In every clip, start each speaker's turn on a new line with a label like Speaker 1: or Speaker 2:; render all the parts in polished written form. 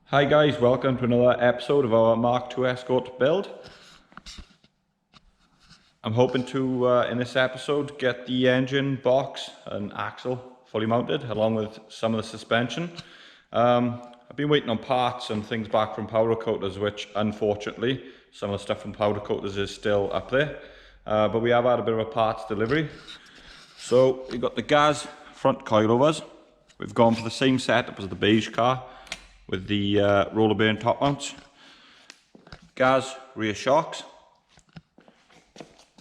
Speaker 1: Hi guys, welcome to another episode of our Mark II Escort build. I'm hoping to, in this episode, get the engine, box and axle fully mounted along with some of the suspension. I've been waiting on parts and things back from powder coaters, which unfortunately some of the stuff from powder coaters is still up there. But we have had a bit of a parts delivery. So we've got the gas front coilovers. We've gone for the same setup as the beige car, with the roller bearing top mounts, gas rear shocks,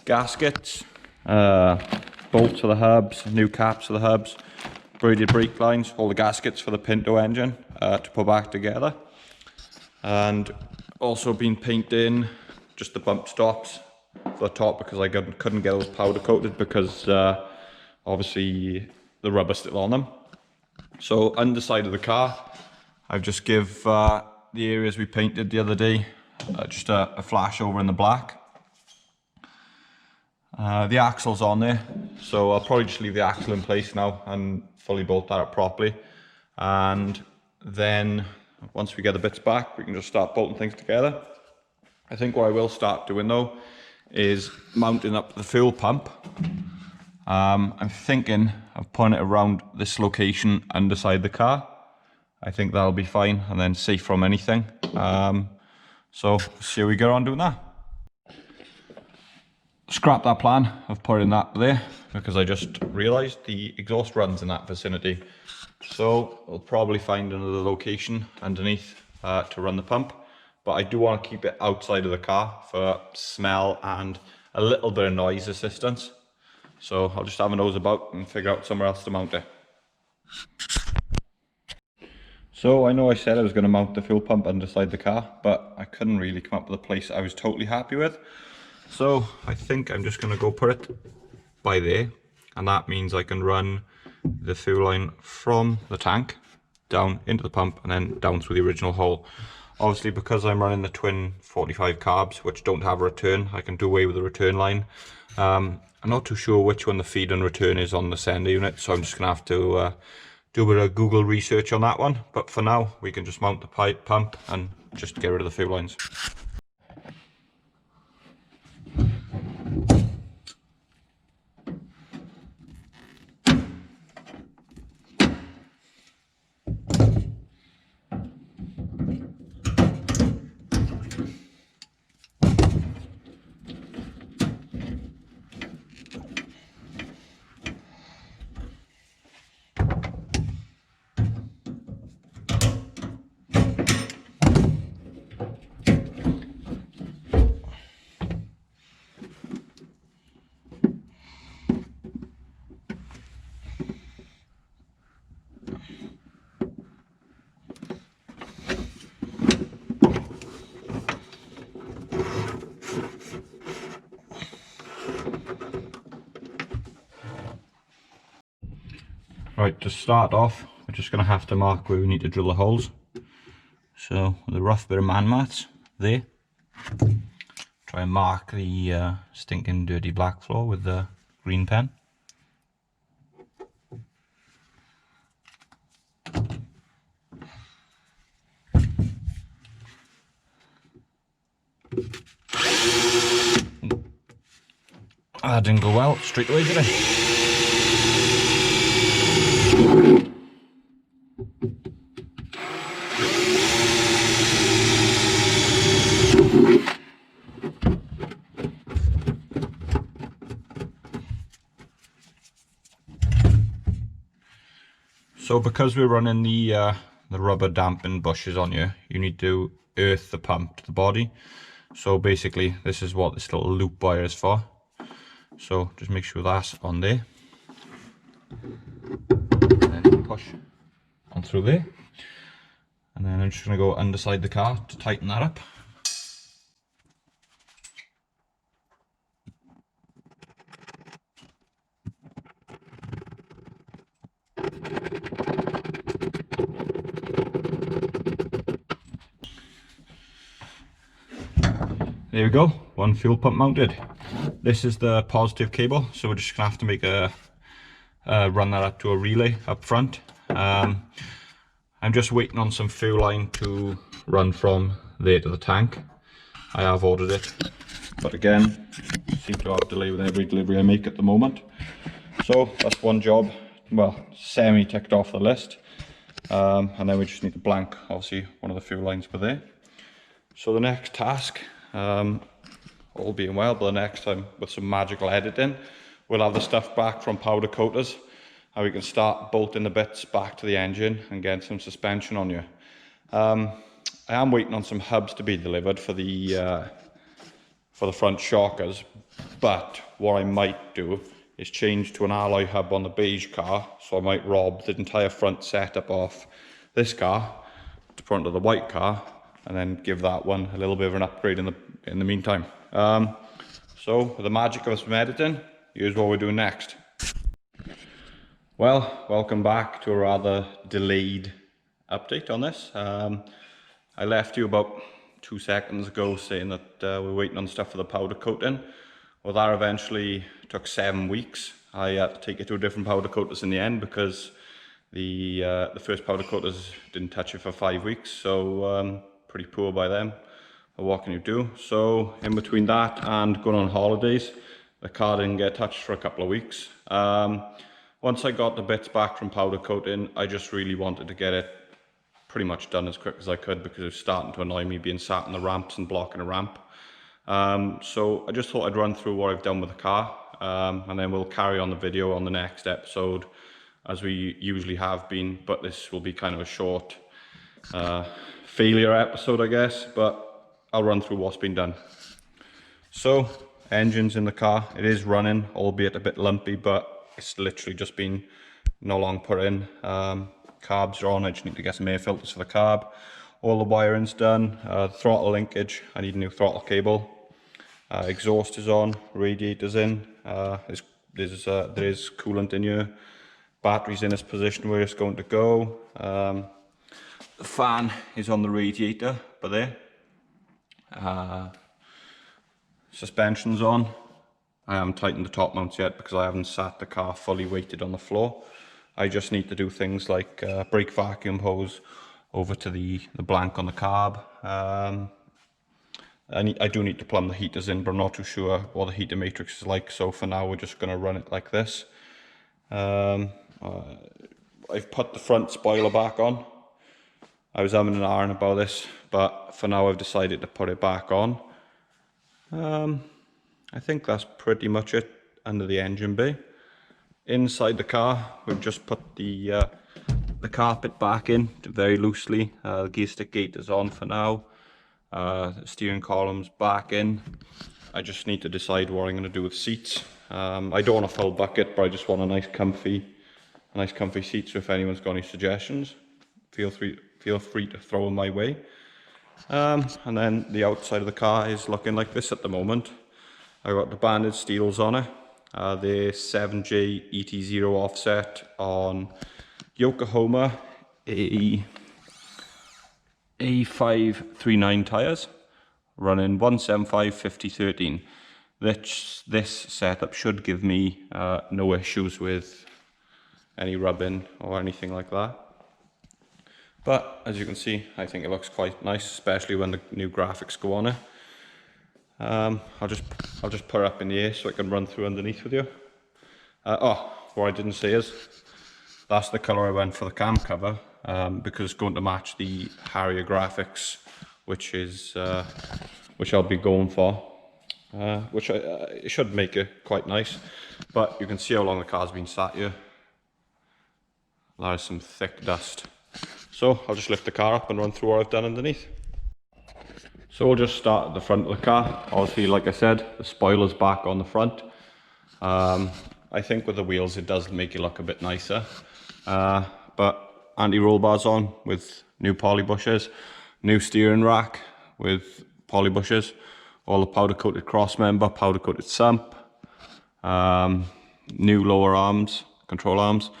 Speaker 1: gaskets, bolts for the hubs, new caps for the hubs, braided brake lines, all the gaskets for the Pinto engine to put back together, and also been painting just the bump stops for the top because I couldn't get those powder coated because obviously the rubber's still on them. So underside of the car, I've just give the areas we painted the other day just a flash over in the black. The axle's on there, so I'll probably just leave the axle in place now and fully bolt that up properly. And then once we get the bits back, we can just start bolting things together. I think what I will start doing though is mounting up the fuel pump. I'm thinking of putting it around this location underside the car. I think that'll be fine and then safe from anything. So see how we get on doing that. Scrap that plan of putting that there because I just realised the exhaust runs in that vicinity. So we'll probably find another location underneath to run the pump. But I do want to keep it outside of the car for smell and a little bit of noise assistance. So I'll just have a nose about and figure out somewhere else to mount it. So I know I said I was going to mount the fuel pump underside the car, but I couldn't really come up with a place I was totally happy with. So I think I'm just going to go put it by there, and that means I can run the fuel line from the tank down into the pump and then down through the original hole. Obviously because I'm running the twin 45 carbs which don't have a return, I can do away with the return line. I'm not too sure which one the feed and return is on the sender unit, so I'm just going to have to do a bit of Google research on that one, but for now we can just mount the pipe pump and just get rid of the fuel lines. Right, to start off, we're just going to have to mark where we need to drill the holes. So, with a rough bit of man mats there, try and mark the stinking dirty black floor with the green pen. That didn't go well straight away, did it? So because we're running the rubber dampened bushes on here, you need to earth the pump to the body. So basically this is what this little loop wire is for. So just make sure that's on there. And then push on through there. And then I'm just going to go underside the car to tighten that up. There we go, one fuel pump mounted. This is the positive cable, so we're just gonna have to make a run that up to a relay up front. I I'm just waiting on some fuel line to run from there to the tank. I have ordered it, but again, seem to have delay with every delivery I make at the moment. So that's one job, well, semi ticked off the list. And then we just need to blank, obviously, one of the fuel lines per there. So the next task, all being well, but the next time with some magical editing, we'll have the stuff back from powder coaters and we can start bolting the bits back to the engine and getting some suspension on you. I am waiting on some hubs to be delivered for the front shockers, but what I might do is change to an alloy hub on the beige car, so I might rob the entire front setup off this car to put into the white car and then give that one a little bit of an upgrade in the meantime. So with the magic of some editing, here's what we're doing next. Well, welcome back to a rather delayed update on this. I left you about 2 seconds ago saying that we're waiting on stuff for the powder coating. Well, that eventually took 7 weeks. I had to take it to a different powder coaters in the end because the first powder coaters didn't touch it for 5 weeks, so pretty poor by them. But what can you do? So in between that and going on holidays, the car didn't get touched for a couple of weeks. Once I got the bits back from powder coating, I just really wanted to get it pretty much done as quick as I could because it was starting to annoy me being sat in the ramps and blocking a ramp. So I just thought I'd run through what I've done with the car, and then we'll carry on the video on the next episode as we usually have been, but this will be kind of a short failure episode, I guess, but I'll run through what's been done. So engine's in the car, it is running, albeit a bit lumpy, but it's literally just been no long put in. Carbs are on, I just need to get some air filters for the carb. All the wiring's done, throttle linkage, I need a new throttle cable. Exhaust is on, radiator's in, there is coolant in here. Battery's in its position where it's going to go. The fan is on the radiator, but there. Suspension's on. I haven't tightened the top mounts yet because I haven't sat the car fully weighted on the floor. I just need to do things like brake vacuum hose over to the blank on the carb. I do need to plumb the heaters in, but I'm not too sure what the heater matrix is like, so for now we're just going to run it like this. I've put the front spoiler back on. I was umming and ahhing about this, but for now I've decided to put it back on. I think that's pretty much it under the engine bay. Inside the car, we've just put the carpet back in very loosely. The gear stick gate is on for now. The steering column's back in. I just need to decide what I'm going to do with seats. I don't want a full bucket, but I just want a nice comfy seat. So if anyone's got any suggestions, feel free to throw them my way. And then the outside of the car is looking like this at the moment. I got the banded steels on it. The 7J ET0 offset on Yokohama A539 tyres, running 175/50/13. This setup should give me no issues with any rubbing or anything like that. But as you can see, I think it looks quite nice, especially when the new graphics go on it. I'll just put it up in the air so I can run through underneath with you. What I didn't say is that's the colour I went for the cam cover, because it's going to match the Harrier graphics, which I'll be going for, which it should make it quite nice. But you can see how long the car's been sat here. There's some thick dust. So I'll just lift the car up and run through what I've done underneath. So we'll just start at the front of the car. Obviously, like I said, the spoiler's back on the front. I think with the wheels it does make it look a bit nicer. But anti-roll bars on with new poly bushes, new steering rack with poly bushes, all the powder coated cross member, powder coated sump, new lower arms, control arms.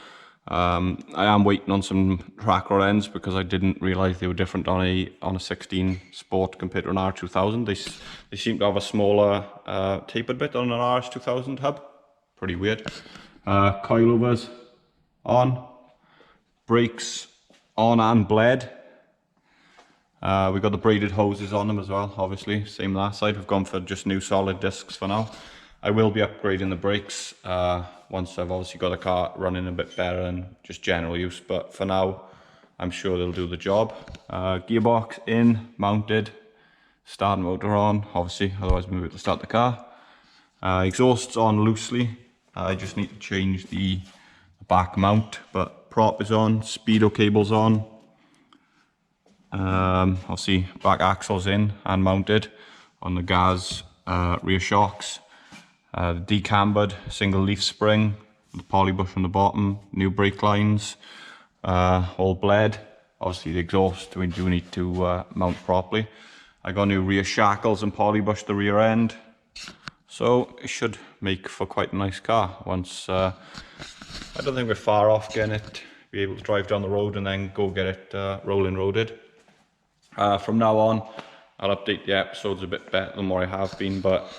Speaker 1: I am waiting on some track rod ends because I didn't realise they were different on a 16 Sport compared to an R2000. They seem to have a smaller tapered bit on an RS2000 hub. Pretty weird. Coilovers on, brakes on and bled. We got the braided hoses on them as well, obviously, same last side. We've gone for just new solid discs for now. I will be upgrading the brakes once I've obviously got the car running a bit better and just general use, but for now I'm sure they'll do the job. Gearbox in, mounted, start motor on, obviously, otherwise we won't be able to start the car. Exhaust's on loosely. I just need to change the back mount, but prop is on, speedo cable's on. Obviously back axle's in and mounted on the gas rear shocks. The decambered single leaf spring, the poly bush on the bottom, new brake lines, all bled. Obviously the exhaust we do need to mount properly. I got new rear shackles and poly bush the rear end. So it should make for quite a nice car once, I don't think we're far off getting it, be able to drive down the road and then go get it rolling roaded. From now on, I'll update the episodes a bit better than what I have been, but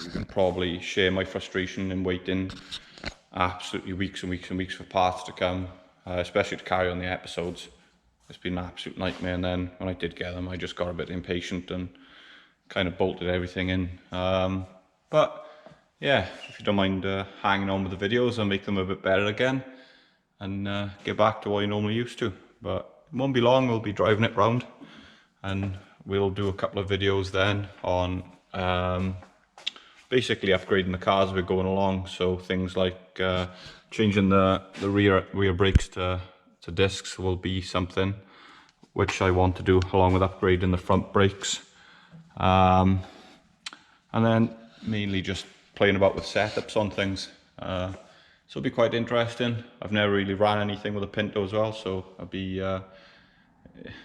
Speaker 1: you can probably share my frustration in waiting absolutely weeks and weeks and weeks for parts to come, especially to carry on the episodes. It's been an absolute nightmare, and then when I did get them, I just got a bit impatient and kind of bolted everything in. But yeah, if you don't mind hanging on with the videos, I'll make them a bit better again and get back to what you normally used to. But it won't be long, we'll be driving it round and we'll do a couple of videos then on basically upgrading the cars as we're going along. So things like changing the rear brakes to discs will be something which I want to do, along with upgrading the front brakes. And then mainly just playing about with setups on things. So it'll be quite interesting. I've never really ran anything with a Pinto as well, so I'll be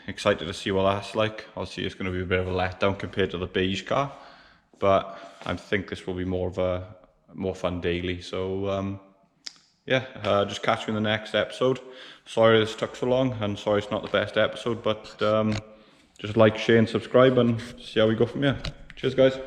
Speaker 1: excited to see what that's like. Obviously it's going to be a bit of a letdown compared to the beige car, but I think this will be more of a more fun daily. So yeah, just catch you in the next episode. Sorry this took so long, and sorry it's not the best episode, but just like, share and subscribe and see how we go from here. Cheers guys.